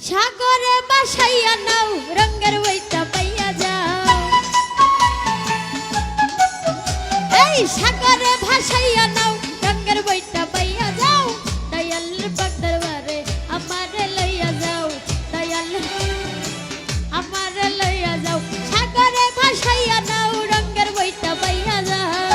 সাগরে বাসাইয়া নাও রঙের বইটা পাইয়া যাও। এই সাগরে ভাসাইয়া নাও রঙের বইটা পাইয়া যাও। দয়ালের পাক দরবারে আমারে লইয়া যাও। দয়াল আমারে লইয়া যাও। সাগরে ভাসাইয়া নাও রঙের বইটা পাইয়া যাও।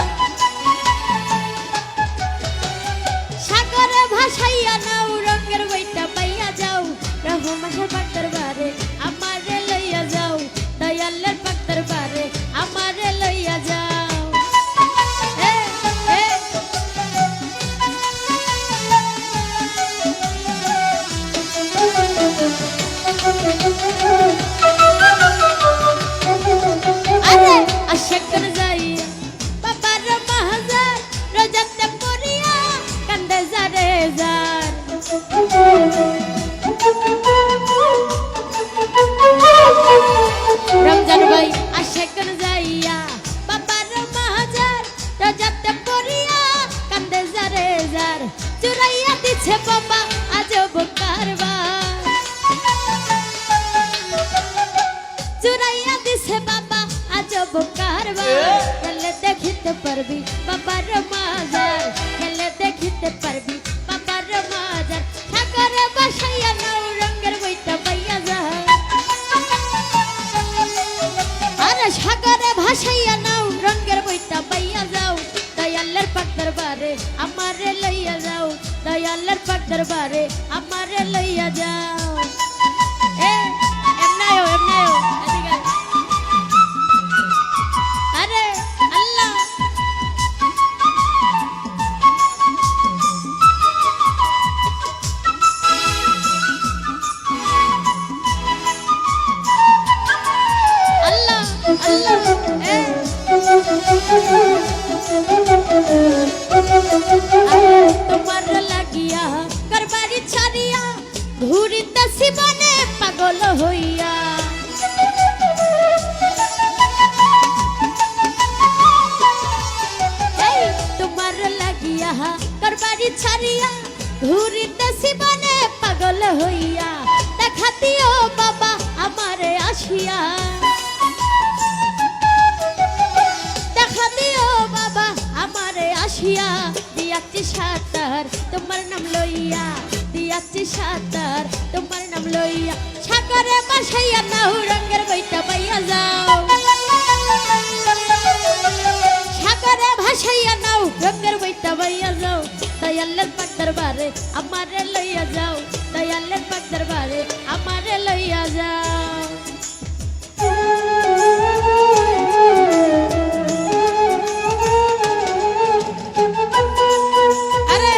সাগরে ভাসাইয়া নাও রঙের বইটা পাইয়া যাও। রহমানের পাক দরবারে আমারে লইয়া যাও। দয়ালের পাক দরবারে আমারে লইয়া যাও। আরে আশাকর যাইয়া বাবার মাহাজার রোজাতে পড়িয়া কান্দে যারে যার। রমজান ভাই আশাকর যাইয়া বাবার মাহাজার রোজাতে পড়িয়া কান্দে যারে যার। চুরাইয়া দিছে বাবা আজব কারবার। চুরাইয়া দিছে বাবা আজব কারবার। খেলে দেখিতে পারবি বাবার মাজার। খেলে দেখিতে পারবি বাবার মাজার। সাগরে বাসাইয়া নাও রঙের বইটা পাইয়া যাও। আরে সাগরে ভাসাইয়া নাও রঙের বইটা পাইয়া যাও। দয়ালের পাক দরবারে আমারে লইয়া যাও। দয়ালের পাক দরবারে আমারে লইয়া যাও। এমনায়ও এমনায়ও এদিকে আরে আল্লাহ আল্লাহ আল্লাহ তোমার লাগিয়া করবারি ছাড়িয়া ঘুরিতেছি বনে পাগল হইয়া। তোমার লাগিয়া করবারি ছাড়িয়া ঘুরিতেছি বনে পাগল হইয়া। দেখা দিও বাবা আমারে আসিয়া। দেখা দিও বাবা আমারে আসিয়া। দিয়াছি সাঁতার তোমার নাম লইয়া। দিয়াছি সাঁতার তোমার নাম লইয়া। সাগরে বাসাইয়া নাও রঙের বইটা পাইয়া যাও। সাগরে ভাসাইয়া নাও রঙের বইটা পাইয়া যাও। দয়ালের পাক দরবারে আমারে লইয়া যাও। দয়ালের পাক দরবারে আমারে লইয়া যাও। আরে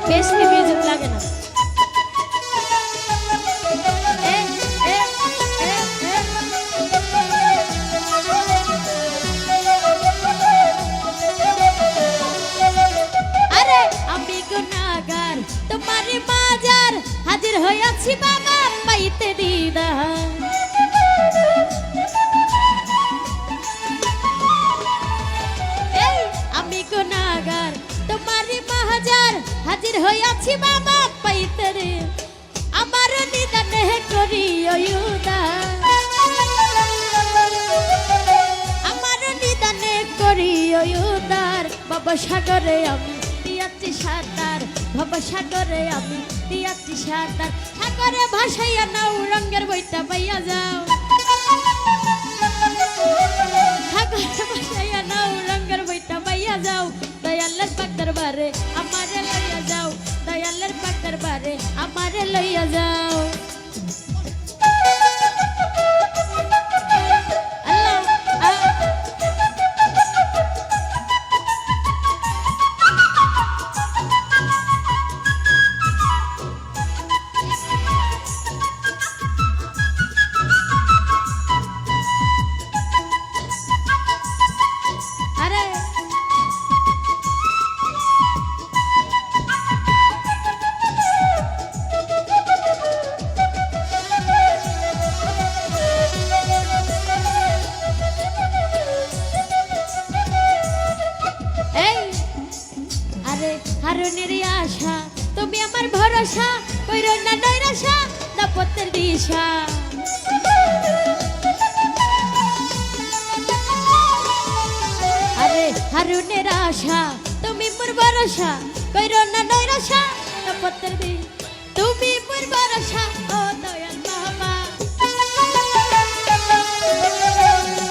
বেশি মিউজিক লাগে না। আরে আমি গুনাহগার তোমারই মাজার হাজির হইয়াছি বাবা পাইতে দিদার। এই আমি গুনাহগার তোমারই মাজার হাজির হইয়াছি বাবা পাইতে রে। আমার নিদানে করিও উদার। আমার নিদানে করিও উদার। বাবা সাগরে আমি দিয়াছি সাঁতার। বাবা সাগরে আমি দিয়াছি সাঁতার। সাগরে ভাসাইয়া নাও রঙের বইটা পাইয়া যাও। সাগরে ভাসাইয়া নাও রঙের বইটা পাইয়া যাও। দয়ালের পাক দরবারে আমারে লইয়া যাও। দয়ালের পাক দরবারে আমারে লইয়া যাও। আরে তুমি আমার ভরসা কইরো না নৈরাশা দাপতের দিশা আরে হারুনের আশা তুমি মোর ভরসা কইরো না নৈরাশা দাপতের দি তুমি মোর ভরসা ও দয়াল বাবা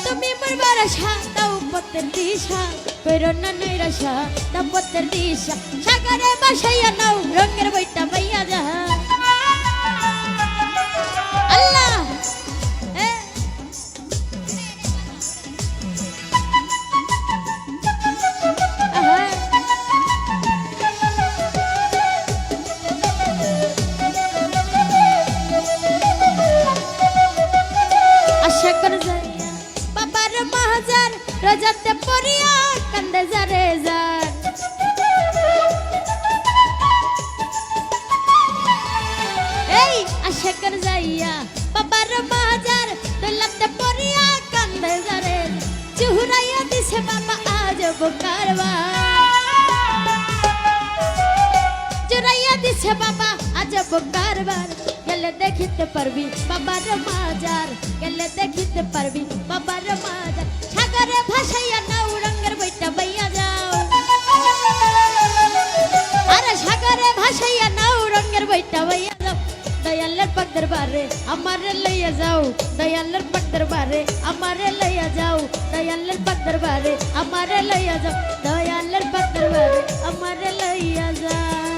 তুমি মোর ভরসা দাপতের দিশা কইরো না নৈরাশা দাপতের দিশা সাগরে বাসাইয়া নাও রঙের বইটা পাইয়া যা আল্লাহ আশা করে যাইয়া বাবার মাহাজার রাজাতে পড়িয়া কান্দে যারে যার এই আশা করে যাইয়া বাবার মাহাজার দৌলতে পড়িয়া কান্দে যারে চুহুরাইয়া দিছে বাবা আজ কারবার চুরাইয়া দিছে বাবা আজ কারবার গেলে দেখিতে পারবি বাবার মাজার গেলে দেখিতে পারবি বাবার মাজার সাগরে ভাসাইয়া নাও রঙের বইটা বাইয়া যাও আরে সাগরে ভাসাইয়া নাও রঙের বইটা বাইয়া যাও দয়ালের পাক দরবারে আমারে লইয়া যাও দয়ালের পাক দরবারে আমারে লইয়া যাও দয়ালের পাক দরবারে আমারে লইয়া যাও দয়ালের পাক দরবারে আমারে লইয়া যাও